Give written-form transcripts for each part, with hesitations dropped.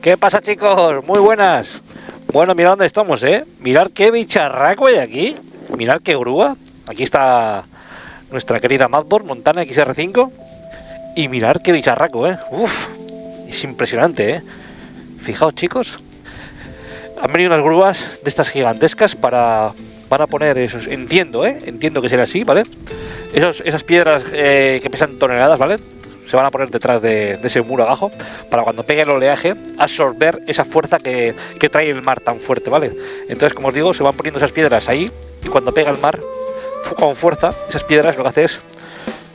¿Qué pasa, chicos? Muy buenas. Bueno, mirad dónde estamos, ¿eh? Mirad qué bicharraco hay aquí. Mirad qué grúa. Aquí está nuestra querida Madboard Montana XR5. Y mirad qué bicharraco, ¿eh? Uf, es impresionante, ¿eh? Fijaos, chicos. Han venido unas grúas de estas gigantescas para poner esos. Entiendo, ¿eh? Entiendo que será así, ¿vale? Esas piedras que pesan toneladas, ¿vale? Se van a poner detrás de ese muro abajo para cuando pegue el oleaje absorber esa fuerza que trae el mar tan fuerte, ¿vale? Entonces, como os digo, se van poniendo esas piedras ahí y cuando pega el mar con fuerza, esas piedras lo que hace es,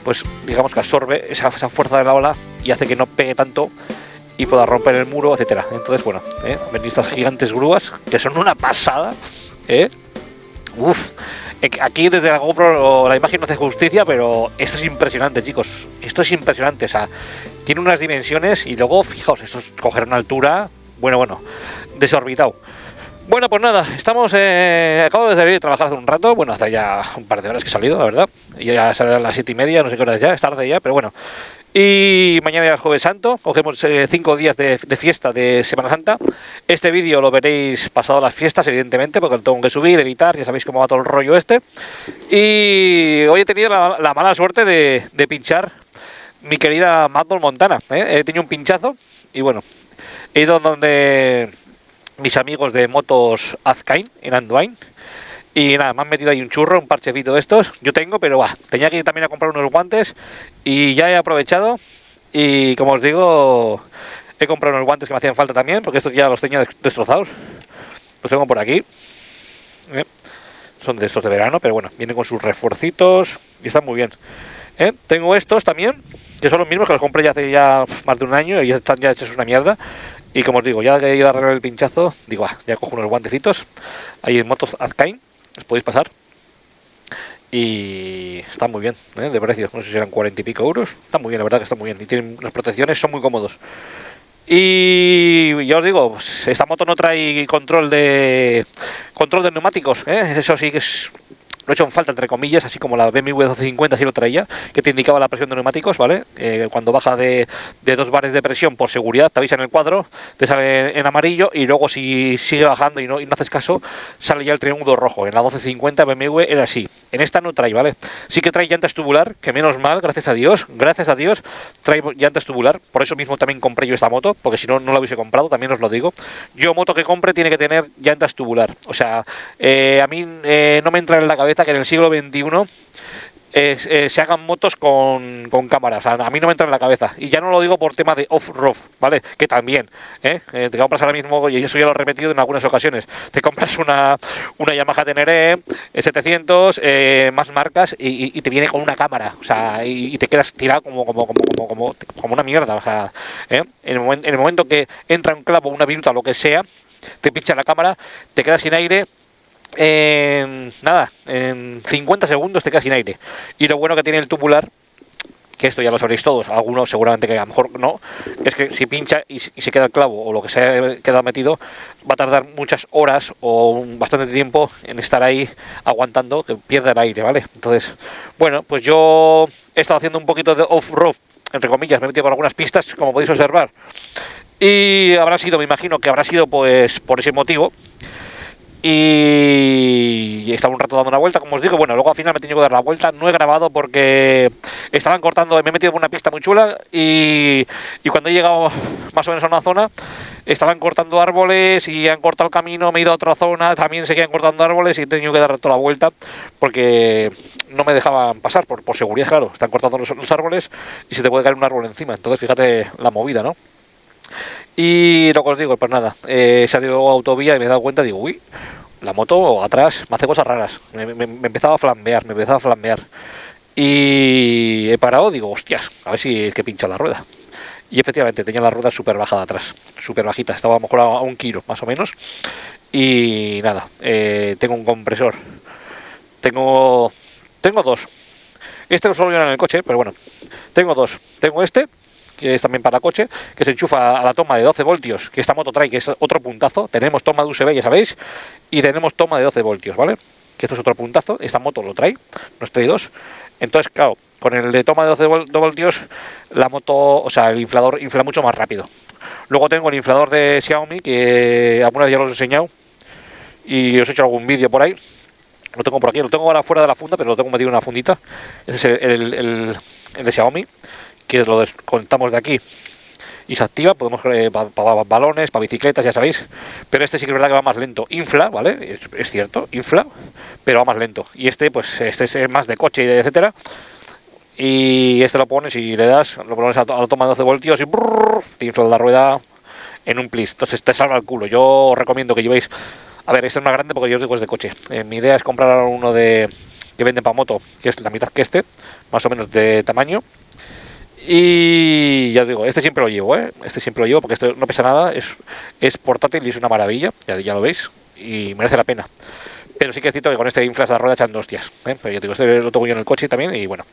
pues digamos que absorbe esa fuerza de la ola y hace que no pegue tanto y pueda romper el muro, etcétera. Entonces, bueno, han venido estas gigantes grúas que son una pasada, Uf. Aquí desde la GoPro la imagen no hace justicia, pero esto es impresionante, chicos. Esto es impresionante, o sea, tiene unas dimensiones y luego, fijaos, esto es coger una altura, bueno, desorbitado. Bueno, pues nada, estamos, acabo de salir de trabajar hace un rato, bueno, hace ya un par de horas que he salido, la verdad. Y ya salen las 7:30, no sé qué hora es ya, es tarde ya, pero bueno. Y mañana ya es Jueves Santo, cogemos 5 días de fiesta de Semana Santa. Este vídeo lo veréis pasado las fiestas, evidentemente, porque lo tengo que subir, editar, ya sabéis cómo va todo el rollo este. Y hoy he tenido la mala suerte de pinchar mi querida Madboard Montana, He tenido un pinchazo y bueno, he ido donde mis amigos de motos Azkain en Anduin. Y nada, me han metido ahí un churro, un parchecito de estos. Yo tengo, pero tenía que ir también a comprar unos guantes. Y ya he aprovechado. Y como os digo, he comprado unos guantes que me hacían falta también, porque estos ya los tenía destrozados. Los tengo por aquí. Son de estos de verano, pero bueno, vienen con sus refuercitos y están muy bien. Tengo estos también, que son los mismos que los compré ya hace ya más de un año y ya están ya hechos una mierda. Y como os digo, ya que he ido a arreglar el pinchazo, digo, ya cojo unos guantecitos. Ahí en motos Azkain, os podéis pasar. Y están muy bien, de precio, no sé si eran 40 y pico euros. Está muy bien, la verdad que está muy bien. Y tienen unas protecciones, son muy cómodos. Y ya os digo, pues, esta moto no trae control de neumáticos, Eso sí que es... Lo he hecho en falta, entre comillas, así como la BMW 1250 sí lo traía, que te indicaba la presión de neumáticos, ¿vale? Cuando baja de 2 bares de presión, por seguridad, te avisa en el cuadro, te sale en amarillo, y luego si sigue bajando y no haces caso, sale ya el triángulo rojo. En la 1250 BMW era así. En esta no trae, ¿vale? Sí que trae llantas tubular, que menos mal, gracias a Dios, trae llantas tubular. Por eso mismo también compré yo esta moto, porque si no, no la hubiese comprado, también os lo digo. Yo, moto que compre, tiene que tener llantas tubular. O sea, a mí no me entra en la cabeza que en el siglo XXI se hagan motos con cámaras. O sea, a mí no me entra en la cabeza. Y ya no lo digo por tema de off-road, ¿vale? Que también, te compras ahora mismo, y eso ya lo he repetido en algunas ocasiones, te compras una Yamaha Tenere 700, más marcas, y te viene con una cámara. O sea, y te quedas tirado como una mierda. O sea, en el momento que entra un clavo, una viruta o lo que sea, te pincha la cámara, te quedas sin aire. En 50 segundos te quedas sin aire. Y lo bueno que tiene el tubular, que esto ya lo sabréis todos, algunos seguramente que a lo mejor no, es que si pincha y se queda el clavo o lo que se ha quedado metido, va a tardar muchas horas o bastante tiempo en estar ahí aguantando que pierda el aire, ¿vale? Entonces, bueno, pues yo he estado haciendo un poquito de off-road, entre comillas, me he metido con algunas pistas, como podéis observar, y me imagino que habrá sido pues por ese motivo. Y estaba un rato dando una vuelta, como os digo. Bueno, luego al final me he tenido que dar la vuelta. No he grabado porque estaban cortando. Me he metido en una pista muy chula y cuando he llegado más o menos a una zona, estaban cortando árboles y han cortado el camino. Me he ido a otra zona, también seguían cortando árboles y he tenido que dar toda la vuelta porque no me dejaban pasar por seguridad, claro. Están cortando los árboles y se te puede caer un árbol encima. Entonces fíjate la movida, ¿no? Y lo que os digo, pues nada, he salido a autovía y me he dado cuenta, digo, uy, la moto atrás me hace cosas raras. Me empezaba a flambear, Y he parado, digo, hostias, a ver si es que pincha la rueda. Y efectivamente, tenía la rueda súper baja de atrás, súper bajita, estaba a lo mejor a 1 kilo, más o menos. Y nada, tengo un compresor. Tengo 2. Este lo suelo llevar en el coche, pero bueno, tengo 2. Tengo este, que es también para coche, que se enchufa a la toma de 12 voltios, que esta moto trae, que es otro puntazo. Tenemos toma de USB, ya sabéis, y tenemos toma de 12 voltios, ¿vale? Que esto es otro puntazo, esta moto lo trae, nos trae 2. Entonces, claro, con el de toma de 12 voltios, la moto, o sea, el inflador infla mucho más rápido. Luego tengo el inflador de Xiaomi, que alguna vez ya los he enseñado y os he hecho algún vídeo por ahí. Lo tengo por aquí, lo tengo ahora fuera de la funda, pero lo tengo metido en una fundita. Ese es el de Xiaomi, que lo desconectamos de aquí y se activa. Podemos para balones, para bicicletas, ya sabéis. Pero este sí que es verdad que va más lento. Infla, ¿vale? Es cierto, infla, pero va más lento. Y este, pues, este es más de coche y etcétera. Y este lo pones y le das, lo pones a la toma de 12 voltios y brrr, te infla la rueda en un plis. Entonces te salva el culo. Yo os recomiendo que llevéis. A ver, este es más grande porque yo os digo es de coche. Mi idea es comprar uno que venden para moto, que es la mitad que este, más o menos de tamaño. Y ya os digo, este siempre lo llevo, Este siempre lo llevo porque esto no pesa nada, es portátil y es una maravilla, ya lo veis, y merece la pena. Pero sí que es cierto que con este inflas la rueda echando hostias, Pero yo digo, este lo tengo yo en el coche también y bueno.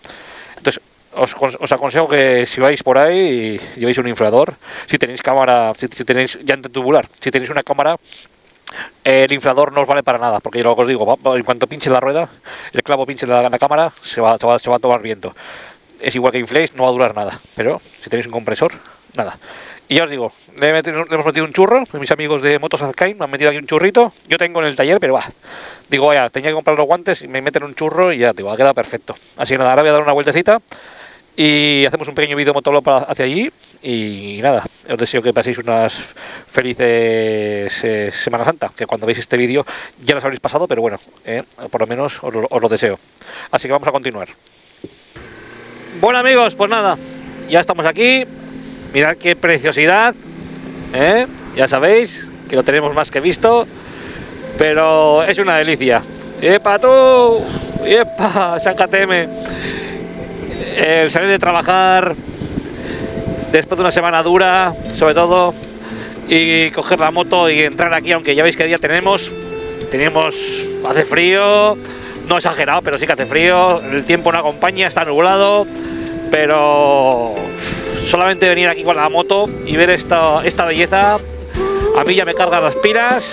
Entonces, os aconsejo que si vais por ahí y llevéis un inflador, si tenéis cámara, si tenéis llanta tubular, si tenéis una cámara, el inflador no os vale para nada, porque yo lo que os digo, en cuanto pinche la rueda, el clavo pinche la cámara, se va a tomar viento. Es igual que infléis, no va a durar nada, pero si tenéis un compresor, nada. Y ya os digo, le hemos metido un churro, mis amigos de Motos Azkain me han metido aquí un churrito, yo tengo en el taller, pero va, digo, vaya, tenía que comprar los guantes y me meten un churro y ya, digo, ha quedado perfecto. Así que nada, ahora voy a dar una vueltecita y hacemos un pequeño vídeo motovlog hacia allí y nada, os deseo que paséis unas felices Semana Santa, que cuando veis este vídeo ya las habréis pasado, pero bueno, por lo menos os lo deseo. Así que vamos a continuar. Bueno amigos, pues nada, ya estamos aquí. Mirad qué preciosidad, ya sabéis que lo tenemos más que visto, pero es una delicia. ¡Epa tú! ¡Epa! ¡Sácateme! El salir de trabajar después de una semana dura, sobre todo, y coger la moto y entrar aquí, aunque ya veis qué día tenemos, hace frío, no exagerado, pero sí que hace frío, el tiempo no acompaña, está nublado, pero solamente venir aquí con la moto y ver esta belleza, a mí ya me cargan las pilas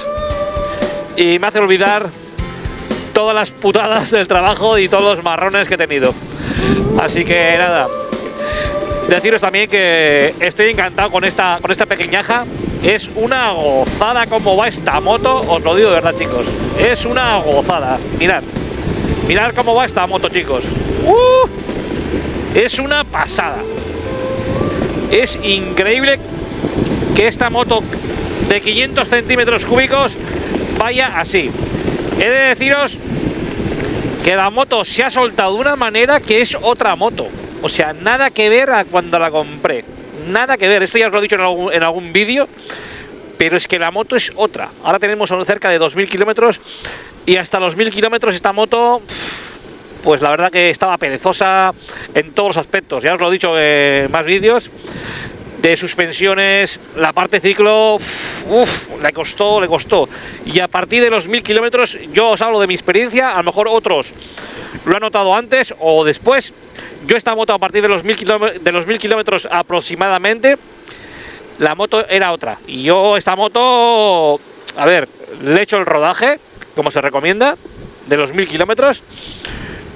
y me hace olvidar todas las putadas del trabajo y todos los marrones que he tenido. Así que nada, deciros también que estoy encantado con esta pequeñaja. Es una gozada cómo va esta moto, os lo digo de verdad chicos, es una gozada. Mirad cómo va esta moto chicos, es una pasada. Es increíble que esta moto de 500 centímetros cúbicos vaya así. He de deciros que la moto se ha soltado de una manera que es otra moto. O sea, nada que ver a cuando la compré. Nada que ver. Esto ya os lo he dicho en algún vídeo. Pero es que la moto es otra. Ahora tenemos cerca de 2000 kilómetros. Y hasta los 1000 kilómetros esta moto, pues la verdad que estaba perezosa en todos los aspectos. Ya os lo he dicho en más vídeos. De suspensiones, la parte ciclo, le costó. Y a partir de los 1000 kilómetros, yo os hablo de mi experiencia, a lo mejor otros lo han notado antes o después. Yo esta moto a partir de los 1000 kilómetros aproximadamente, la moto era otra. Y yo esta moto, a ver, le he hecho el rodaje, como se recomienda, de los 1000 kilómetros.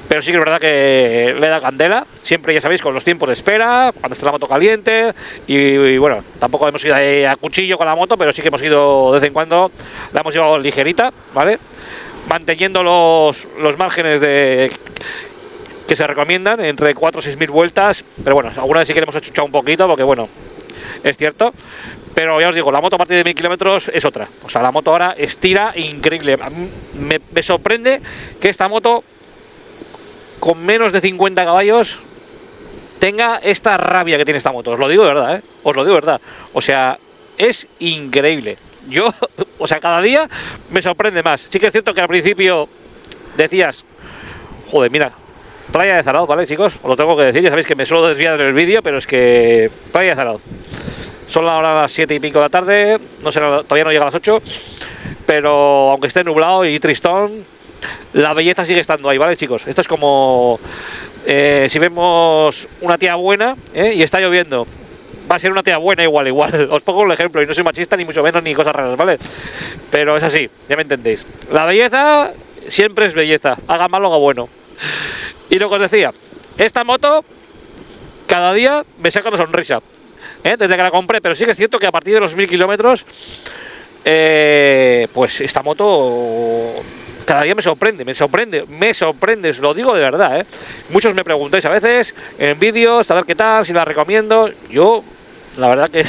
Pero sí que es verdad que le da candela, siempre ya sabéis, con los tiempos de espera, cuando está la moto caliente, y bueno, tampoco hemos ido a cuchillo con la moto, pero sí que hemos ido de vez en cuando, la hemos llevado ligerita, ¿vale? Manteniendo los márgenes que se recomiendan, entre 4 o 6.000 vueltas, pero bueno, alguna vez sí que le hemos achuchado un poquito, porque bueno, es cierto. Pero ya os digo, la moto a partir de 1000 kilómetros es otra. O sea, la moto ahora estira increíble. A mí me sorprende que esta moto, con menos de 50 caballos, tenga esta rabia que tiene esta moto. Os lo digo de verdad, os lo digo de verdad. O sea, es increíble. Yo, o sea, cada día me sorprende más. Sí que es cierto que al principio decías, joder, mira, Playa de Zarauz, ¿vale, chicos? Os lo tengo que decir, ya sabéis que me suelo desviar del vídeo, pero es que Playa de Zarauz. Son ahora las 7 y pico de la tarde, no sé, todavía no llega a las 8, pero aunque esté nublado y tristón, la belleza sigue estando ahí, ¿vale, chicos? Esto es como si vemos una tía buena y está lloviendo. Va a ser una tía buena igual. Os pongo un ejemplo y no soy machista ni mucho menos ni cosas raras, ¿vale? Pero es así, ya me entendéis. La belleza siempre es belleza, haga malo o haga bueno. Y lo que os decía, esta moto cada día me saca una sonrisa. desde que la compré, pero sí que es cierto que a partir de los 1000 kilómetros, pues esta moto cada día me sorprende, os lo digo de verdad, Muchos me preguntáis a veces en vídeos, a ver qué tal, si la recomiendo. Yo, la verdad que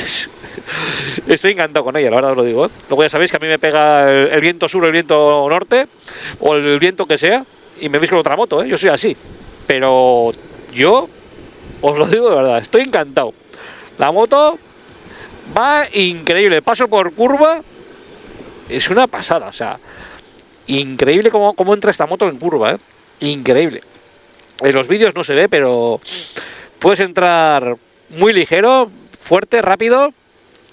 estoy encantado con ella, la verdad os lo digo, Luego ya sabéis que a mí me pega el viento sur, el viento norte, o el viento que sea, y me veis con otra moto, Yo soy así. Pero yo, os lo digo de verdad, estoy encantado. La moto va increíble, paso por curva, es una pasada, o sea, increíble cómo entra esta moto en curva, increíble. En los vídeos no se ve, pero puedes entrar muy ligero, fuerte, rápido,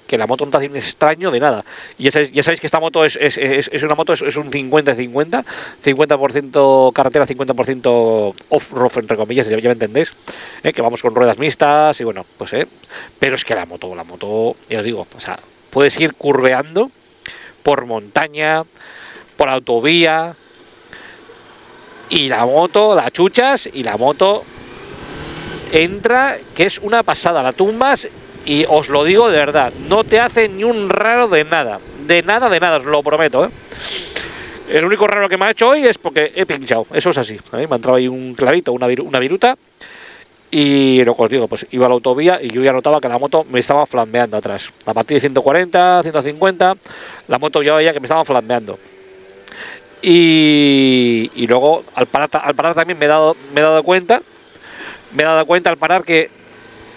que la moto no te hace un extraño de nada. Y ya sabéis que esta moto es una moto, es un 50-50, 50% carretera, 50% off-road, entre comillas, ya me entendéis, que vamos con ruedas mixtas y bueno, pues pero es que la moto, ya os digo, o sea, puedes ir curveando por montaña, por autovía, y la moto, la chuchas, y la moto entra, que es una pasada, la tumbas, y os lo digo de verdad, no te hace ni un raro de nada, os lo prometo, El único raro que me ha hecho hoy es porque he pinchado, eso es así, me ha entrado ahí un clavito, una viruta, y lo que os digo, pues iba a la autovía y yo ya notaba que la moto me estaba flambeando atrás. A partir de 140, 150, la moto ya veía que me estaba flambeando. Y luego al parar también me he dado cuenta al parar que,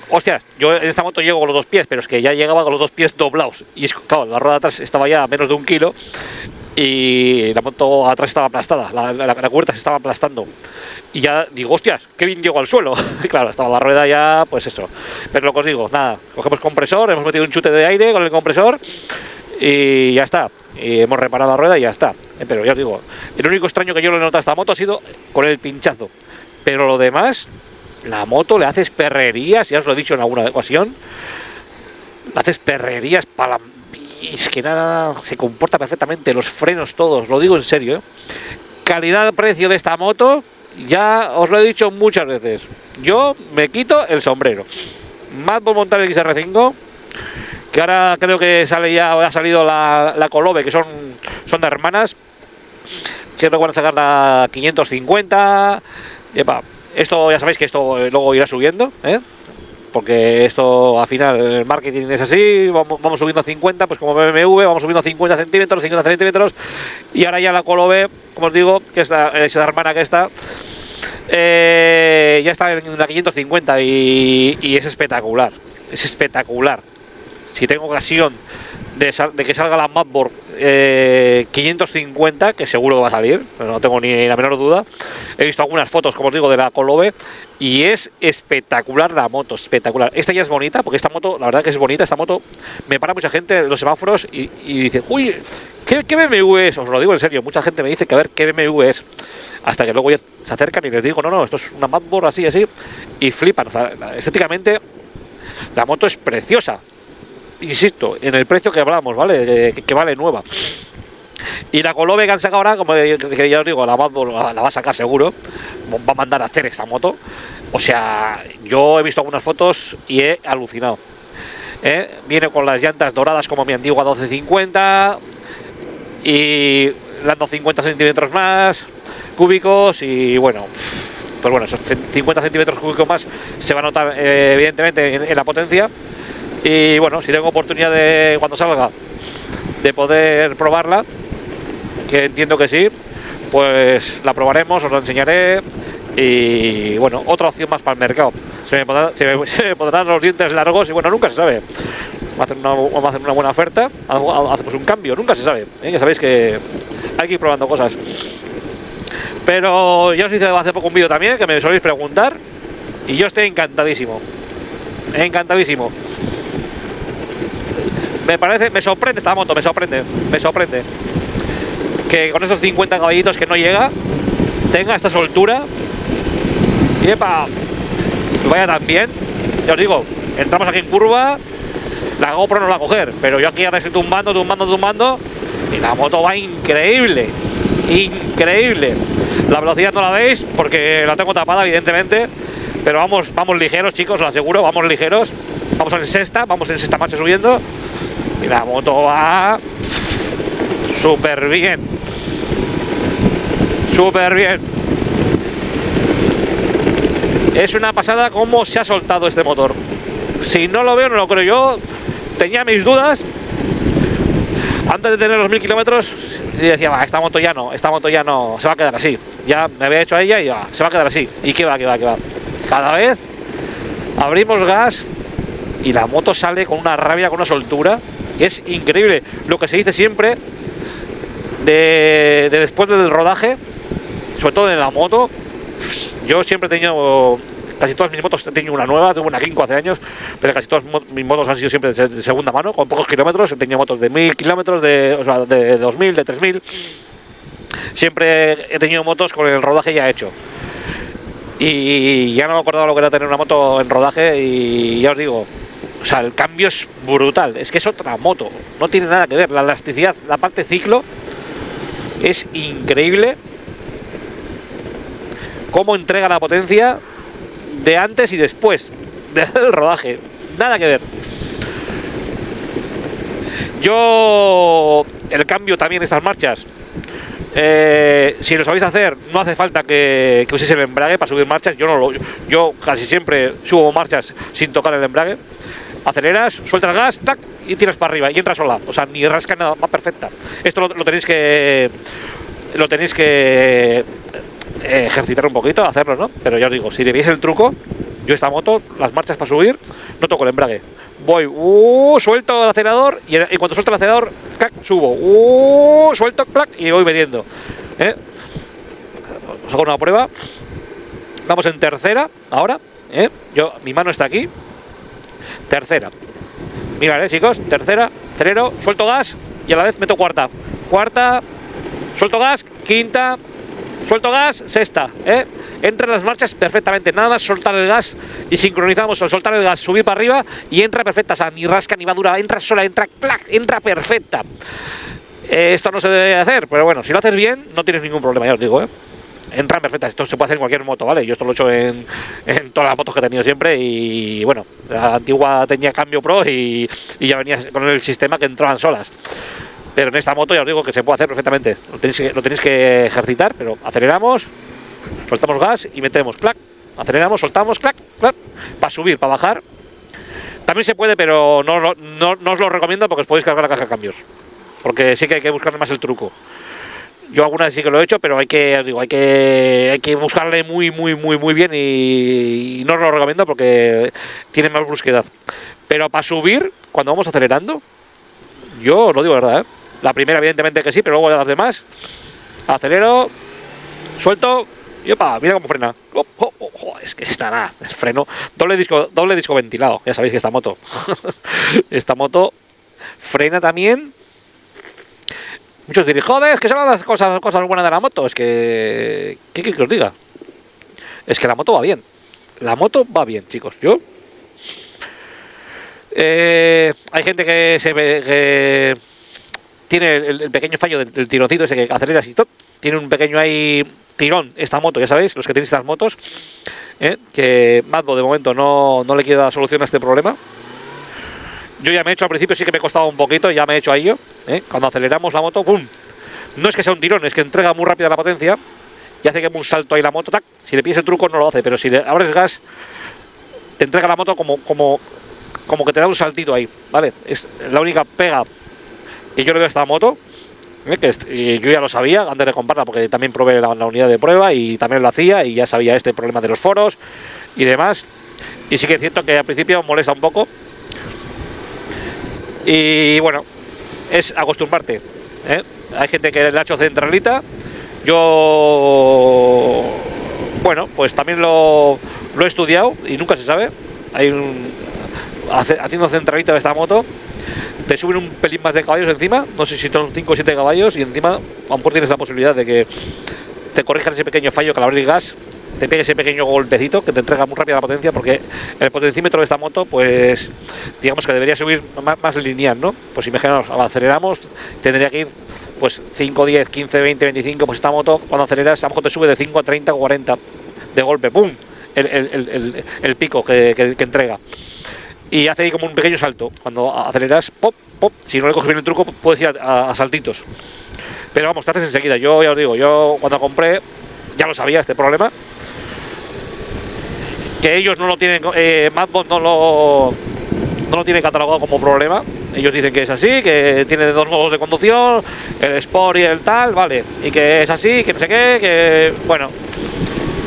hostias, yo en esta moto llego con los dos pies, pero es que ya llegaba con los dos pies doblados. Y es, claro, la rueda de atrás estaba ya a menos de 1 kilo y la moto atrás estaba aplastada, la cubierta se estaba aplastando. Y ya digo, hostias, qué bien llego al suelo. Y claro, estaba la rueda ya, pues eso. Pero lo que os digo, nada, cogemos compresor, hemos metido un chute de aire con el compresor y ya está. Y hemos reparado la rueda y ya está. Pero ya os digo, el único extraño que yo le he notado a esta moto ha sido con el pinchazo. Pero lo demás, la moto le haces perrerías, ya os lo he dicho en alguna ocasión, le haces perrerías para... Y es que nada, se comporta perfectamente, los frenos todos, lo digo en serio, Calidad-precio de esta moto, ya os lo he dicho muchas veces, yo me quito el sombrero. Madbor Montana XR5, que ahora creo que ha salido la Colobe, que son de hermanas, que van a sacar la 550, esto ya sabéis que esto luego irá subiendo, porque esto al final el marketing es así, vamos subiendo a 50, pues como BMW vamos subiendo a 50 centímetros, y ahora ya la Colobe, como os digo, que es la hermana que está, ya está en la 550 y es espectacular, Si tengo ocasión de que salga la Madbor 550, que seguro que va a salir, pero no tengo ni la menor duda. He visto algunas fotos, como os digo, de la Colobe y es espectacular la moto, espectacular. Esta ya es bonita, porque esta moto, la verdad que es bonita, esta moto me para mucha gente en los semáforos y dice, uy, ¿qué BMW es? Os lo digo en serio, mucha gente me dice que a ver qué BMW es, hasta que luego ya se acercan y les digo, no, esto es una Madbor así, y flipan. O sea, estéticamente la moto es preciosa. Insisto, en el precio que hablamos, ¿vale? Que vale nueva. Y la Colobe que han sacado ahora, como que ya os digo, la Madbor la va a sacar seguro, va a mandar a hacer esta moto. O sea, yo he visto algunas fotos y he alucinado. Viene con las llantas doradas como mi antigua 1250 y dando 50 centímetros más cúbicos y bueno, pues bueno, esos 50 centímetros cúbicos más se va a notar evidentemente en la potencia. Y bueno, si tengo oportunidad de, cuando salga, de poder probarla, que entiendo que sí, pues la probaremos, os lo enseñaré. Y bueno, otra opción más para el mercado. Se me pondrán los dientes largos y bueno, nunca se sabe. Vamos a hacer una buena oferta, hacemos un cambio, nunca se sabe. Ya sabéis que hay que ir probando cosas. Pero ya os hice hace poco un vídeo también, que me soléis preguntar, y yo estoy encantadísimo. Me sorprende esta moto, me sorprende que con esos 50 caballitos que no llega, tenga esta soltura y vaya tan bien. Ya os digo, entramos aquí en curva, la GoPro no la va a coger, pero yo aquí ahora estoy tumbando y la moto va increíble. La velocidad no la veis porque la tengo tapada evidentemente, pero vamos ligeros, chicos, os lo aseguro, vamos ligeros. Vamos en sexta marcha subiendo. Y la moto va súper bien. Súper bien. Es una pasada cómo se ha soltado este motor. Si no lo veo, no lo creo. Yo tenía mis dudas antes de tener los 1000 kilómetros y decía, va, esta moto ya no, se va a quedar así. Ya me había hecho a ella y va, se va a quedar así. Y que va. Cada vez abrimos gas y la moto sale con una rabia, con una soltura, que es increíble. Lo que se dice siempre de después del rodaje, sobre todo en la moto. Yo siempre he tenido, casi todas mis motos, he tenido una nueva, tengo una Kinko hace años, pero casi todas mis motos han sido siempre de segunda mano, con pocos kilómetros. He tenido motos de 1000 kilómetros, o sea, de 2000, de 3000. Siempre he tenido motos con el rodaje ya hecho. Y ya no me acordaba lo que era tener una moto en rodaje, y ya os digo, o sea, el cambio es brutal, es que es otra moto, no tiene nada que ver. La elasticidad, la parte ciclo es increíble. Cómo entrega la potencia de antes y después del rodaje, nada que ver. Yo el cambio también, estas marchas, si lo sabéis hacer, no hace falta que uséis el embrague para subir marchas. Yo casi siempre subo marchas sin tocar el embrague. Aceleras, sueltas el gas, tac, y tiras para arriba y entras sola, o sea, ni rasca nada, va perfecta. Esto lo tenéis que ejercitar un poquito, hacerlo, ¿no? Pero ya os digo, si le veis el truco, yo esta moto, las marchas para subir, no toco el embrague. Voy, suelto el acelerador y cuando suelto el acelerador, clac, subo, suelto, clac, y voy metiendo. Os hago una prueba. Vamos en tercera, ahora, mi mano está aquí. Tercera. Mirad, chicos, tercera, acelero, suelto gas y a la vez meto cuarta. Cuarta, suelto gas, quinta, suelto gas, sexta, entra en las marchas perfectamente, nada más soltar el gas y sincronizamos al soltar el gas, subir para arriba y entra perfecta, o sea, ni rasca ni va dura, entra sola, entra clac, entra perfecta. Esto no se debe hacer, pero bueno, si lo haces bien, no tienes ningún problema, ya os digo, Entran perfectas, esto se puede hacer en cualquier moto, ¿vale? Yo esto lo he hecho en todas las motos que he tenido siempre y bueno, la antigua tenía cambio pro y ya venía con el sistema que entraban solas. Pero en esta moto ya os digo que se puede hacer perfectamente. Lo tenéis que ejercitar, pero aceleramos, soltamos gas y metemos clac, aceleramos, soltamos clac, clac, para subir, para bajar. También se puede, pero no os lo recomiendo porque os podéis cargar la caja de cambios. Porque sí que hay que buscarle más el truco. Yo alguna vez sí que lo he hecho, pero hay que buscarle muy bien y no os lo recomiendo porque tiene más brusquedad. Pero para subir, cuando vamos acelerando, yo os lo digo de verdad, La primera evidentemente que sí, pero luego las demás, acelero, suelto y opa, mira cómo frena. Es que estará el freno, doble disco ventilado, ya sabéis que esta moto frena también. Muchos diréis, joder, es que son las cosas buenas de la moto. Es que, ¿qué que os diga? Es que la moto va bien. La moto va bien, chicos. Hay gente que tiene el pequeño fallo del tironcito ese que aceleras y todo. Tiene un pequeño ahí tirón esta moto, ya sabéis, los que tenéis estas motos. Que Madbo de momento no le quiere dar solución a este problema. Yo ya me he hecho, al principio sí que me costaba un poquito, ya me he hecho a ello. Cuando aceleramos la moto, ¡pum! No es que sea un tirón, es que entrega muy rápida la potencia y hace que un salto ahí la moto, ¡tac! Si le pides el truco no lo hace, pero si le abres gas, te entrega la moto como que te da un saltito ahí, ¿vale? Es la única pega que yo le doy a esta moto, que yo ya lo sabía antes de comprarla, porque también probé la unidad de prueba y también lo hacía y ya sabía este problema de los foros y demás. Y sí que es cierto que al principio molesta un poco. Y bueno, es acostumbrarte. Hay gente que le ha hecho centralita. Yo, bueno, pues también lo he estudiado y nunca se sabe. Haciendo centralita de esta moto, te suben un pelín más de caballos encima. No sé si son 5 o 7 caballos. Y encima, a lo mejor tienes la posibilidad de que te corrijan ese pequeño fallo que al abrir gas te pegue ese pequeño golpecito que te entrega muy rápida la potencia, porque el potencímetro de esta moto, pues digamos que debería subir más lineal, ¿no? Pues imaginaos, aceleramos, tendría que ir pues 5, 10, 15, 20, 25, pues esta moto cuando aceleras a lo mejor te sube de 5 a 30 o 40 de golpe, ¡pum! El pico que entrega. y hace ahí como un pequeño salto. Cuando aceleras, pop, pop, si no le coges bien el truco, puedes ir a saltitos. Pero vamos, te haces enseguida. Yo ya os digo, yo cuando compré ya lo sabía este problema. Que ellos no lo tienen, Madbot no lo tiene catalogado como problema. Ellos dicen que es así, que tiene dos modos de conducción, el Sport y el tal, vale, y que es así, que no sé qué, que bueno,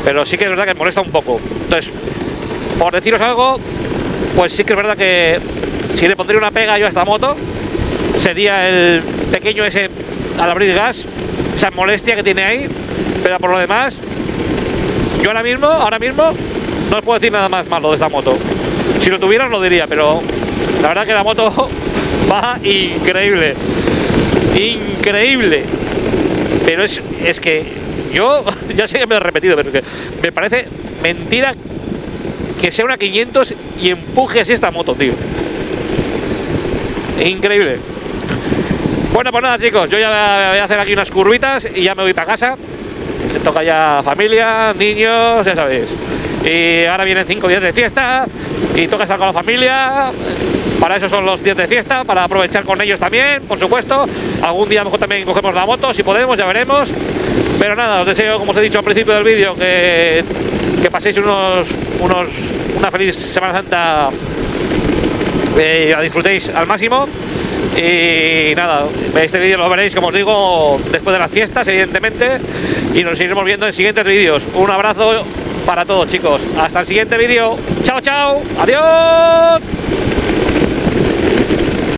pero sí que es verdad que molesta un poco. Entonces, por deciros algo, pues sí que es verdad que si le pondría una pega yo a esta moto, sería el pequeño ese al abrir gas, esa molestia que tiene ahí, pero por lo demás, yo ahora mismo, no os puedo decir nada más malo de esta moto. Si lo tuviera os lo diría, pero la verdad que la moto va increíble. Increíble. Pero es que yo, ya sé que me lo he repetido, pero que me parece mentira que sea una 500 y empuje así esta moto, tío. Increíble. Bueno, pues nada, chicos, yo ya voy a hacer aquí unas curvitas y ya me voy para casa. Me toca ya familia, niños, ya sabéis. Y ahora vienen 5 días de fiesta y toca estar con la familia. Para eso son los días de fiesta, para aprovechar con ellos también, por supuesto. Algún día a lo mejor también cogemos la moto, si podemos, ya veremos. Pero nada, os deseo, como os he dicho al principio del vídeo, que paséis una feliz Semana Santa y la disfrutéis al máximo. Y nada, este vídeo lo veréis, como os digo, después de las fiestas, evidentemente, y nos iremos viendo en siguientes vídeos. Un abrazo para todos, chicos. Hasta el siguiente vídeo. Chao, chao. Adiós.